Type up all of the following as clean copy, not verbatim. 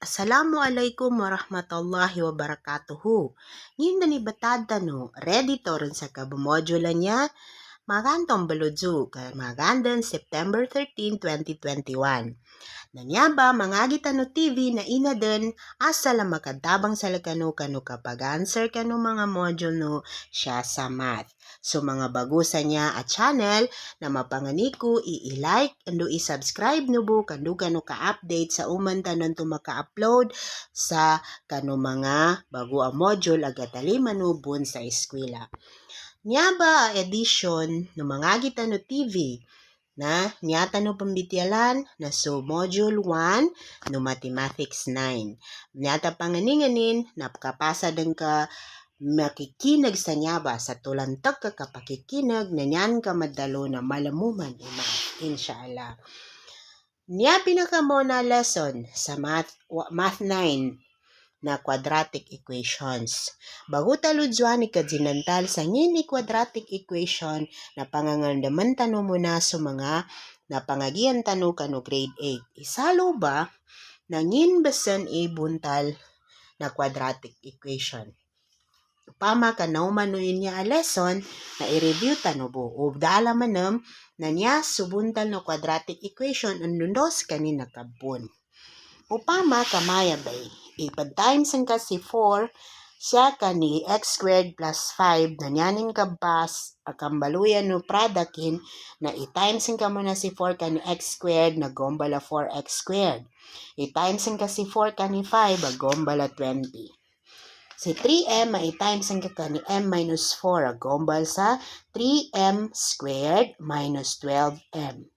Assalamualaikum warahmatullahi wabarakatuhu. Ngayon na ni batata no, ready to rin sa kabumodula niya, magandang baludzu, magandang September 13, 2021. Nanyaba, mangagita no TV na inaden, asa lang makadabang sa kanu kapag answer kanu mga module no, siya sa math. So mga bagusa niya at channel na mapanganiku i-like ando i-subscribe no bu kanu ka-update sa umantanon to maka-upload sa kanu mga bago ang module agatalima no bun sa eskwela. Nyaba edition no mangagita no TV na niyata no pambityalan na so module 1 no mathematics 9. Niyata panganinganin napakapasa din ka makikinag sa nyaba sa tulantak ka kapakikinag na niyan ka madalo na malamuman inshallah. Niya pinakamo na lesson sa math 9 na quadratic equations. Bago taludzuan ni kadzinantal sa ngini quadratic equation na pangangandaman tano muna sa mga napangagian tano kano grade 8. Isalo ba na ngin basan buntal na quadratic equation? Pama ka naumanuin niya a lesson na i-review tano bu. O dala manam na niya subuntal na quadratic equation andundos kanina kabun. Upama kamaya bay, ipag-times ang kasi 4, siya ka ni x squared plus 5, na nyanin ka bas, akambaluyan no pradakin, na i-times ang ka muna si 4 ka ni x squared, na gombala 4x squared. I-times ang ka si 4 ka ni 5, agombala 20. Si 3m, i-times ang ka ni m minus 4, agombal sa 3m squared minus 12m.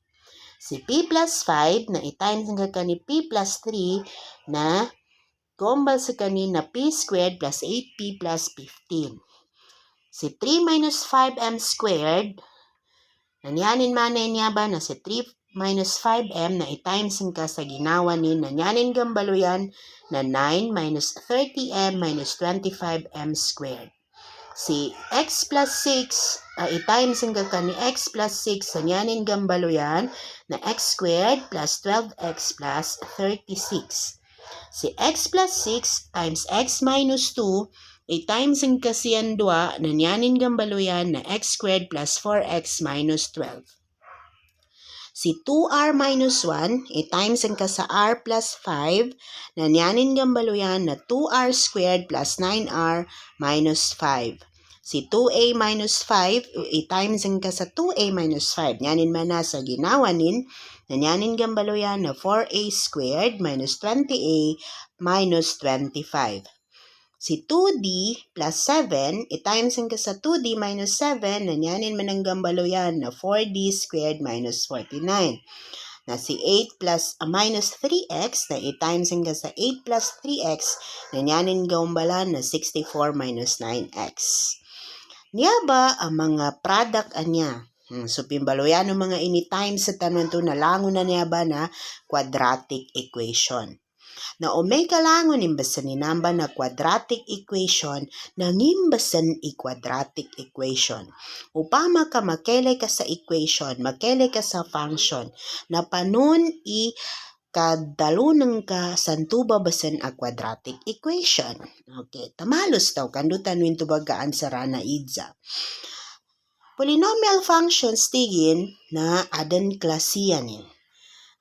Si p plus 5 na i-times nga kani p plus 3 na gombal sa kanina p squared plus 8p plus 15. Si 3 minus 5m squared, nanyanin manay niya ba na si 3 minus 5m na i-times nga sa ginawa ni nanyanin gambaluyan na 9 minus 30m minus 25m squared. Si x plus 6, i-times ang ka ni x plus 6, sanyanin gambaluyan na x squared plus 12x plus 36. Si x plus 6 times x minus 2, i-times ang ka siyan 2, nanyanin gambaluyan na x squared plus 4x minus 12. Si 2r minus 1, i-times ang ka sa r plus 5, nanyanin gambaluyan na 2r squared plus 9r minus 5. Si 2a minus 5, i-times ang ka sa 2a minus 5. Nyanin man na sa ginawanin, nanyanin gambaluyan na 4a squared minus 20a minus 25. Si 2d plus 7, i-times ang ka sa 2d minus 7, nanyanin man ang gambaluyan na 4d squared minus 49. Na si 8 plus minus 3x, na i-times ang ka sa 8 plus 3x, nanyanin gambalan na 64 minus 9x. Niya ba ang mga product anya? So, pimbaloyan ng mga ini-times sa tanong to, nalangon na niya ba na quadratic equation. Na may kalangon imbasan ni namba na quadratic equation na ngimbasan i-quadratic equation. Upama ka makele ka sa equation, makele ka sa function, na panon kadalunang ka santuba basan a quadratic equation. Okay, tamalos daw kandutan win tubagaan sa rana idza. Polynomial functions tigin na adan klasiyanin.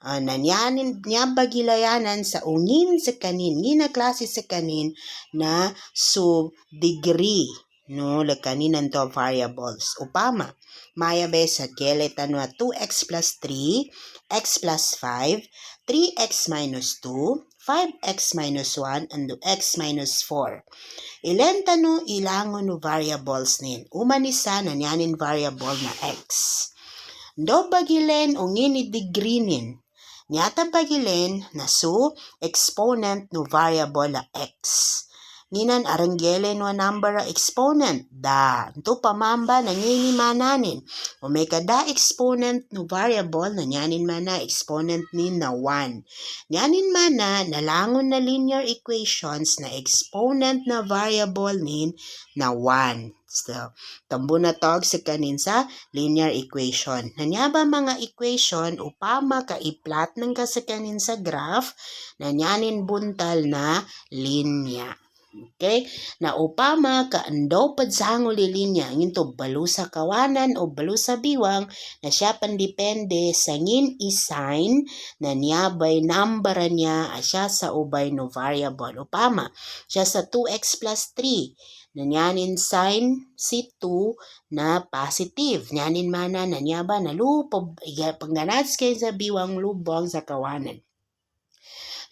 Nanyanin niya bagilayanan sa ungin sa kanin, ngina klase sa kanin na sub degree no lakanin to variables. Upama maya be sa gele tanwa 2x plus 3, x plus 5, 3x minus 2, 5x minus 1, and x minus 4. Ilan tano ilangon no variables nin. Umanisa na nyanin variable na x. Do bagilen ungin degree nin. Nyata bagilen na so exponent no variable na x. Nginan aranggele no number a exponent da. Ito pamamba na ngini mananin. O may kada exponent no variable na nyanin mana exponent ni na 1. Nyanin mana nalangon na linear equations na exponent na variable nin na 1. So, tambo na tawag sa kanin sa linear equation. Nanya ba mga equation upama ka i-plot ng ka sa kanin sa graph, nanyanin buntal na linya. Okay? Na upama ka andaw pad sa hanguli linya, nginto balo sa kawanan o balo sa biwang, na siya pandepende sa ngin i-sign na niyabay number niya asya sa ubay no variable. Upama, siya sa 2x plus 3, na nyanin sign si 2 na positive. Nyanin mana na niya ba na lupob, pangganats kayo sa biwang lubong sa kawanan.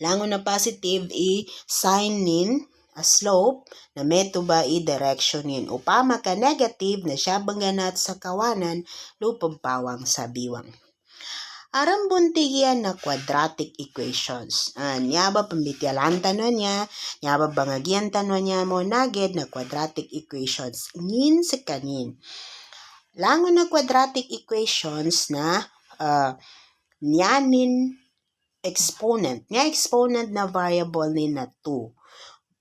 Langon na positive i-sign nin a slope na meto ba i-direction nin. Upama ka negative na siya bangganat sa kawanan, lupob pawang sa biwang. Aram buntigian na quadratic equations. Nya ba pambitialan tanong niya, nya ba bangagian tanong niya mo naged na quadratic equations. Ngin sa kanin. Langon na quadratic equations na nyanin exponent. Nya exponent na variable ni na 2.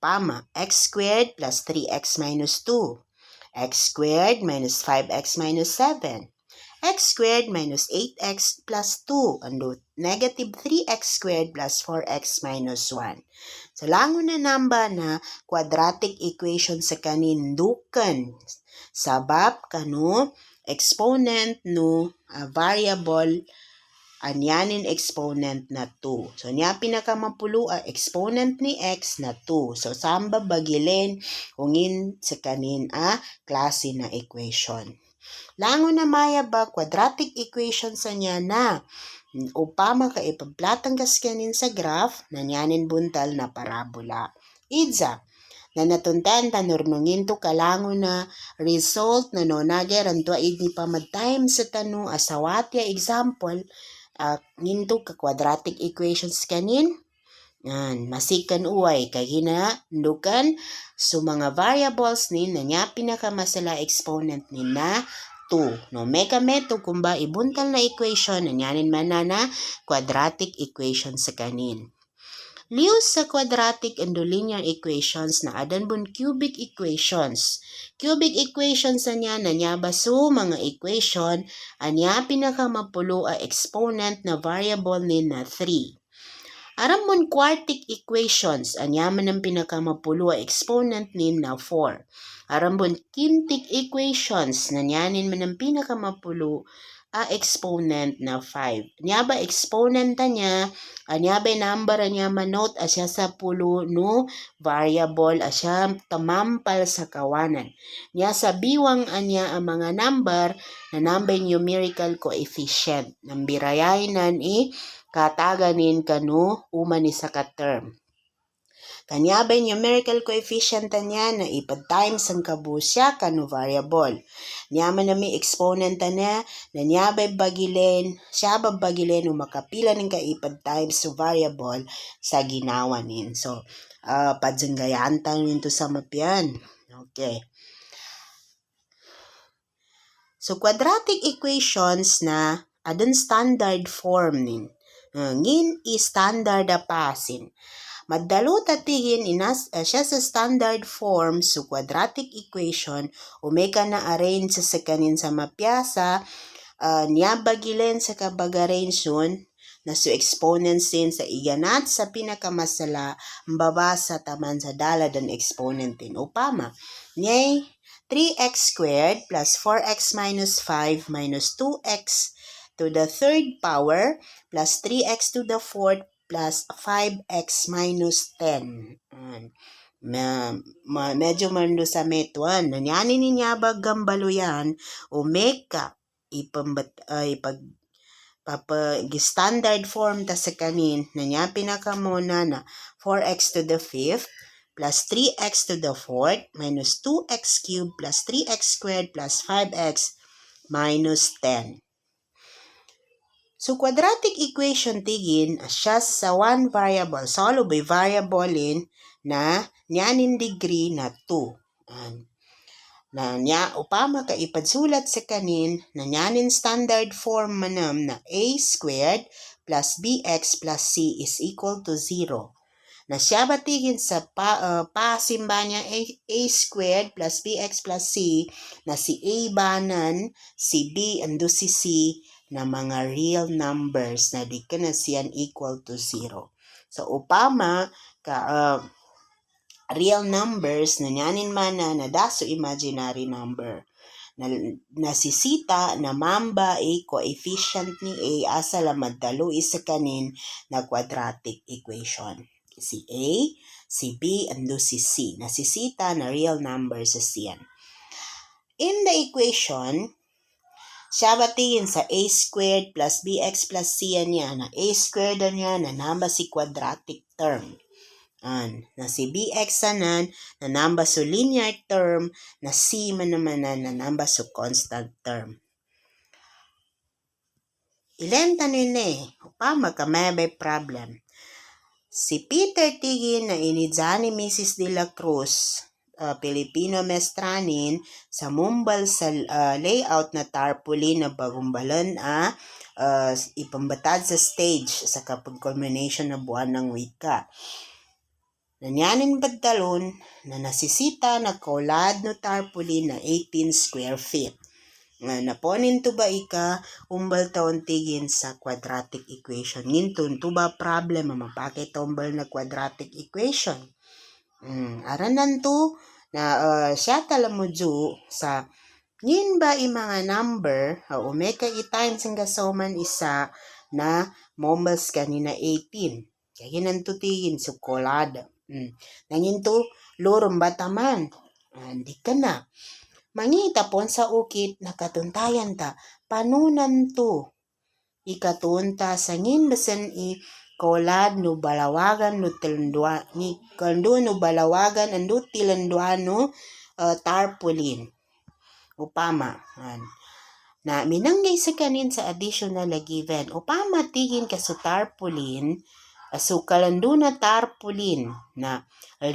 Pama, x squared plus 3x minus 2. X squared minus 5x minus 7. X squared minus 8x plus 2. Ando, negative 3x squared plus 4x minus 1. So, langon na namba na quadratic equation sa kanindukan. Sabab kano exponent no variable anyanin exponent na 2. So, niya pinakamapulo exponent ni x na 2. So, samba bagilin ungin sa kanin klase na equation. Langon na maya ba quadratic equation sa niya na upama ka ipagplatang kas kanin sa graph na nyanin buntal na parabola. Idza, na natuntan tanurnungin to kalangon na result na no nageran to idi pa mad-time sa tanong asawatya example nginto ka quadratic equations kanin. Yan, masikan uway kay hinandukan so mga variables ni na niya pinakamasala exponent ni na 2. No, meka meto kung ba ibuntal na equation na nyanin man na quadratic equation sa kanin. Lius sa quadratic and linear equations na adan bun cubic equations. Cubic equations niya na niya baso mga equation anya pinakamapulo exponent na variable ni na 3. Aram mon quartic equations anya man ang pinakamapulo exponent ni na 4. Aram mon quintic equations na nyanin man ang pinakamapulo exponent na 5. Nya ba exponent niya, anya ba number niya manot asya sa pulo no variable asya tamampal sa kawanan. Nya sa biwang anya ang mga number na number numerical coefficient. Nambirayanan kataganin kano uman ni sa ka-term. Kanya ba numerical coefficient niya na ipag-times ang kabusya kano variable. Niya man na may exponent niya na niya ba bagilin, siya ba bagilin o makapila ng kaipag-times so variable sa ginawa nin. So, padzanggayan tayo nito sa mapyan. Okay. So, quadratic equations na adun standard form nin. Ngin i-standard apasin. Madalo tatigin siya sa standard form so quadratic equation o may ka na arrange sa kanin sa mapyasa niya bagilin sa kabag-arrange na so exponents din sa iganat sa pinakamasala mbabasa taman sa daladan exponent din. Upama, niyay 3x squared plus 4x minus 5 minus 2x to the third power plus 3x to the fourth plus 5x minus 10. Medyo mando sa metuan. Nanyanin niya bagambalo yan o meka standard form ta sa kanin na niya pinakamuna na 4x to the 5th plus 3x to the 4th minus 2x cubed plus 3x squared plus 5x minus 10. So, quadratic equation tigin siya sa one variable. Solo by variable na nyanin degree na 2. Na niya upama ka ipadsulat sa kanin na nyanin standard form manam na a squared plus bx plus c is equal to 0. Na siya batigin sa pasimba niya a squared plus bx plus c na si a banan, si b ando si c na mga real numbers na di ka na siyan equal to 0. So upama ka real numbers na nyanin man na daso imaginary number na sisita na mamba a coefficient ni a asa la madalo isa kanin na quadratic equation. Si A, si B, ando si C. Nasisita na real numbers sa siyan. In the equation, siya batingin sa A squared plus BX plus C niya na A squared niya na namba si quadratic term. Na si BX sanan na namba so linear term na C man naman na namba so constant term. Ilenta nini, upama ka may problem. Si Peter tigin na inidya ni Mrs. De La Cruz, Filipino mestranin, sa mumbal sa layout na tarpaulin na bagumbalan ipambatad sa stage sa kapag culmination na buwan ng wika. Nanyanin badalon na nasisita na kaulad no tarpaulin na 18 square feet. Naponin to ba ika umbal taon tigin sa quadratic equation. Ngintun to ba problem mapakit umbal na quadratic equation. Aranan to na siya talamudyo sa ngin ba mga number umeka i-times ang gasoman isa na mombals kanina 18. Kaya nanto tigin sa kolada. Nangin to lorong bataman. Di ka na. Mangita pon sa ukit na katuntayan ta, panunan to. Ikatunta sa ngin basan kolad no balawagan no tilandua, ni kando no balawagan ando tilandua no tarpaulin. Upama, na minanggay sa kanin sa additional na given. Upama tigin ka sa tarpaulin, so kalando na tarpaulin na 5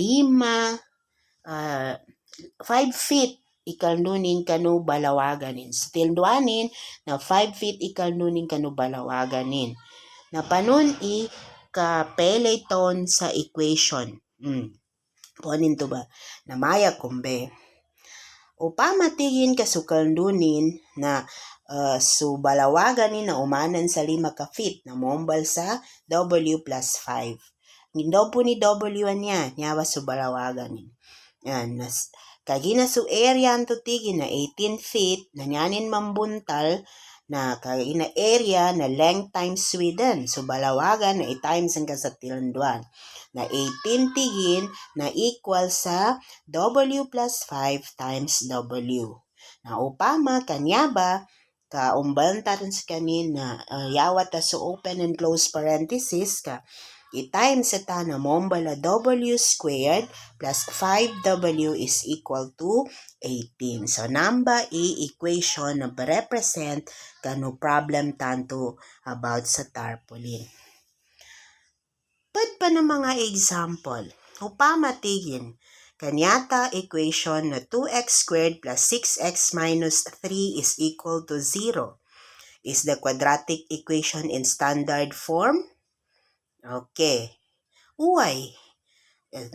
feet ikalnunin kanu balawaganin. So, tilduanin na 5 feet ikalnunin kanu balawaganin. Na panon ka-peleton sa equation. Puanin to ba? Na maya kumbe. Upama tigin ka sukalnunin na so balawaganin na umanan sa 5 ka feet na mombal sa W plus 5. Ngindaw po ni W niya, nyawa so balawaganin. Yan, kagina su area to tigin na 18 feet na nyanin mambuntal na kagina area na length times width. So balawagan na i-times ang kasatilanduan. Na 18 tigin na equal sa W plus 5 times W. Na upama kanyaba kaumbal taron sa kanin na yawat sa open and close parenthesis ka i-times sa na mombala W squared plus 5W is equal to 18. So, number A equation na represent kano problem tanto about sa tarpaulin. Pwede pa ng mga example. Upama tigin, kanyata equation na 2x squared plus 6x minus 3 is equal to 0. Is the quadratic equation in standard form? Okay. Uy,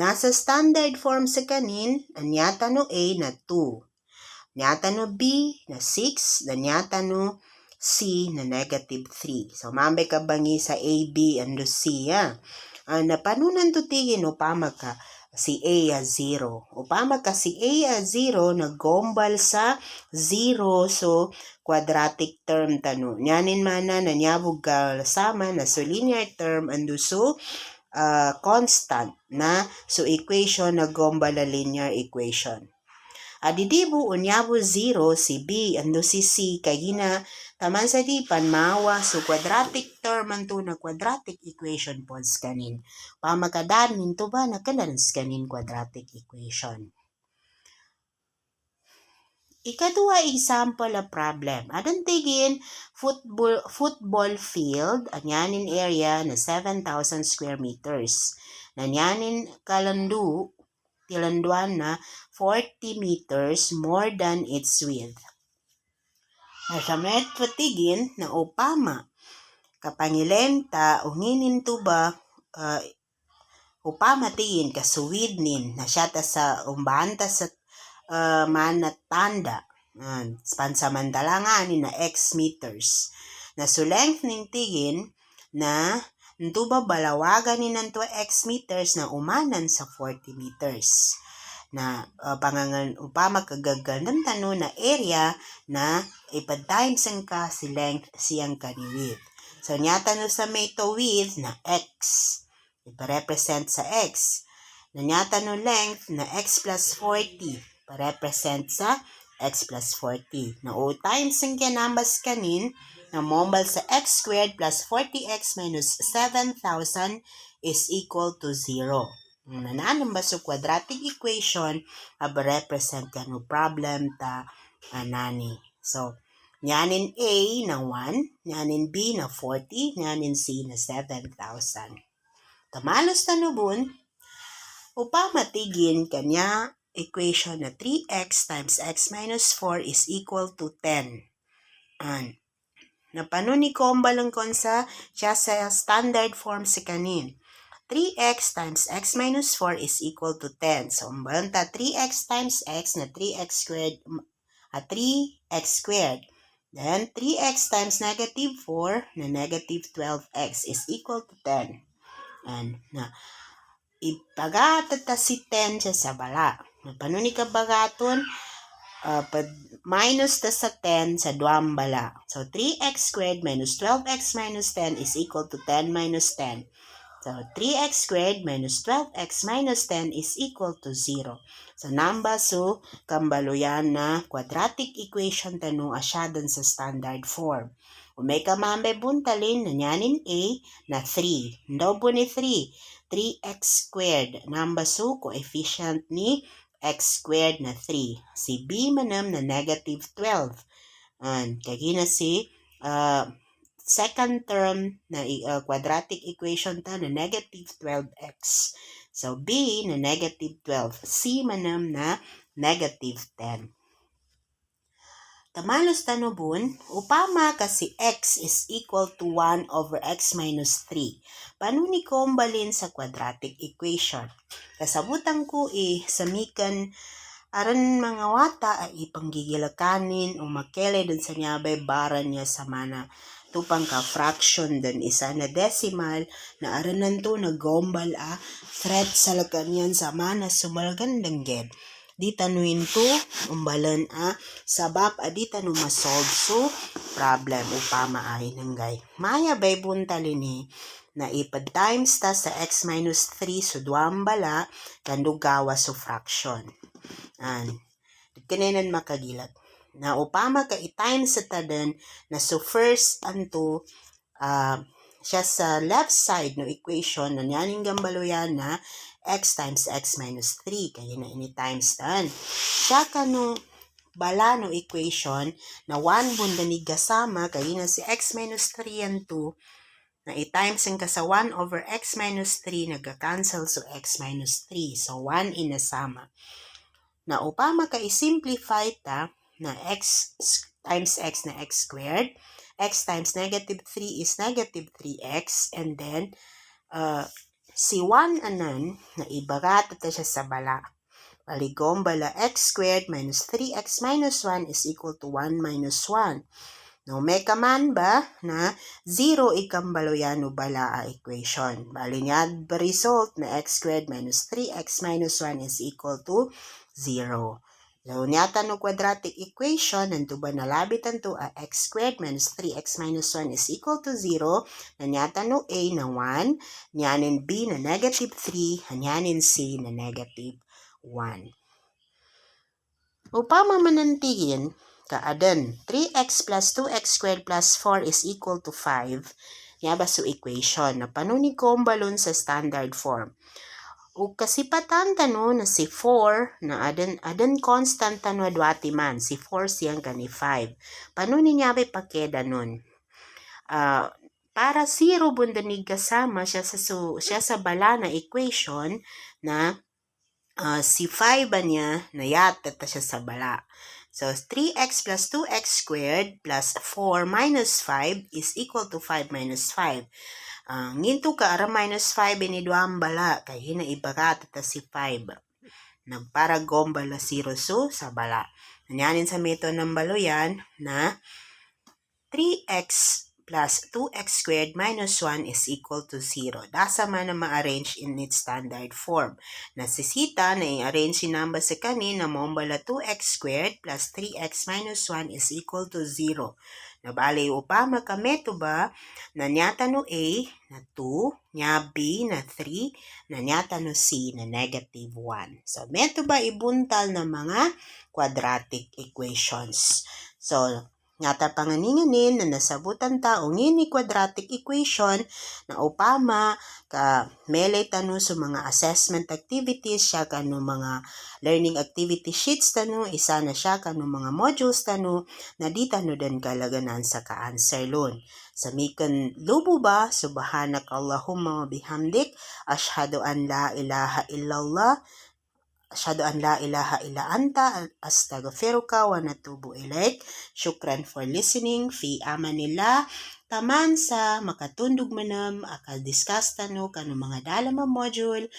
nasa standard form sa kanin, anyata no A na 2. Nyata no B na 6, na nyata no C na negative 3. So, mambay ka bangi sa A, B, and C, napanunan to tigin, upama ka si A 0. Upama ka si A 0, naggombal sa 0, so, quadratic term tano. Nyanin mana na nyabog sama na so linear term ando so constant na so equation na gombala linear equation. Adidibu unyabo 0 si B ando si C kagina taman sa dipan mawa so quadratic term anto na quadratic equation pods kanin. Pamagadanin to ba nakalans kanin quadratic equation. Ikadua example na problem. Adang tigin football field, anyanin area na 7,000 square meters. Nanyanin tilanduan na 40 meters more than its width. Sa met patigin na upama kapangilenta unginin to ba upamatiin kasuwidnin na siya ta sa umbanta sa manatanda pansamantala nga ni na x meters na so length ning tigin na ntuba balawagan ni nanto x meters na umanan sa 40 meters na pangangan upama kagaganan tano na area na ipad-times ang ka si length siyang kani width. So nyata no sa may to width na x ipa-represent sa x. Na nyata no length na x plus 40 ipa-represent sa x plus 40. Na o times ang kinambas kanin na mombal sa x squared plus 40x minus 7,000 is equal to 0. Nananong ba sa quadratic equation represent ka no problem ta anani. So, nyanin A na 1, nyanin B na 40, nyanin C na 7,000. Tamalos tanubon, upamatigin kanya equation na 3x times x minus 4 is equal to 10. Napano ni kombalang kon sa siya sa standard form si kanin. 3x times x minus 4 is equal to 10. So, umbalanta 3x times x na 3x squared, 3x squared. Then, 3x times negative 4 na negative 12x is equal to 10. And, na, ipagata si 10 siya sa bala. Napano ni kabagaton? Minus ta sa 10 sa duwang bala. So, 3x squared minus 12x minus 10 is equal to 10 minus 10. So, 3x squared minus 12x minus 10 is equal to 0. So, namba so, kambaluyan na quadratic equation tanong asyadan sa standard form. Kung may kamambay buntalin, nanyanin A na 3. Ndaw po ni 3. 3x squared. Namba so, coefficient ni x squared na 3. Si B manam na negative 12. Kagina si second term na quadratic equation ta na negative 12x. So, B na negative 12. C manam na negative 10. Tamalos tanubon, upama kasi x is equal to 1 over x minus 3. Paano ni kombalin sa quadratic equation? Kasabutan ko samikan aran mga wata ay ipanggigilakanin o makele dun sa nyabay baran niya sa mana tupang ka fraction dun isa na decimal na aranan to nagombal thread sa lakanyan sa mana sumalgan langged. Di tanuin to umbalan sabab di tanu masolve so problem upama ay nanggay. Maya bay buntalin na ipad times ta sa x minus 3 so duwang bala kandugawa so fraction. Kaninan makagilat. Na upama ka i-times sa tadan na so first anto siya sa left side no equation na nyaning gambaluyan na x times x minus 3 kaya na ini times tan. Siya ka no bala no equation na 1 bundanig kasama kaya na si x minus 3 and 2 na i-times ang ka sa 1 over x minus 3 nagka-cancel so x minus 3 so 1 inasama. Na upama ka i-simplify ta na x times x na x squared, x times negative 3 is negative 3x, and then si 1 anan na ibarata ta siya sa bala. Baligom bala x squared minus 3x minus 1 is equal to 1 minus 1. No, may kaman ba na 0 ikambaloyan bala equation. Bali niya result na x squared minus 3x minus 1 is equal to 0. So, niyata no quadratic equation, nanto ba nalabitan to x squared minus 3x minus 1 is equal to 0. Nanyata no A na 1, nyanin B na negative 3, nyanin C na negative 1. Upama manantigin, kaadan 3x plus 2x squared plus 4 is equal to 5. Yaba so equation na panuni kombalon sa standard form. O kasipatan tano na si 4 na adan constant tano adwati man. Si 4 siyang kani 5. Panuni niya ba pakeda nun? Para 0 bundanig kasama siya sa bala na equation na si 5 ba niya nayata siya sa bala. So, 3x plus 2x squared plus 4 minus 5 is equal to 5 minus 5. Nginto ka ara minus 5 ini duam bala kay hina ibarat ta si 5. Nagparagom bala 0 sa bala. Nanyanin sa method ng baloyan na 3x plus 2x squared minus 1 is equal to 0. Dasa man na ma-arrange in its standard form. Nasisita na i-arrange si number sa kanin na maumbala 2x squared plus 3x minus 1 is equal to 0. Nabali upama ka metoba na nyata no A na 2, nya B na 3, na nyata no C na negative 1. So, metoba ibuntal ng mga quadratic equations. So, nyata panganinganin na nasabutan ta o ngini quadratic equation na upama ka melay tano sa mga assessment activities siya kano mga learning activity sheets tano isa na siya kano mga modules tano na di tano dan kalaganan sa ka-answer loan. Sa mikan lubo ba subhanak Allahumma bihamdik ashhadu an la ilaha illallah Asyhadu an la ilaha illa anta astaghfiruka wa natubu ilaik. Syukran for listening. Fi amanillah. Taman sa makatundog manam discuss tano kano mga dalama module.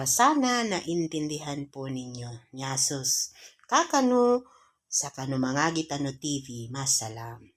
Sana naintindihan po ninyo. Nyasus kakano sa kano mga gitano TV. Masalam.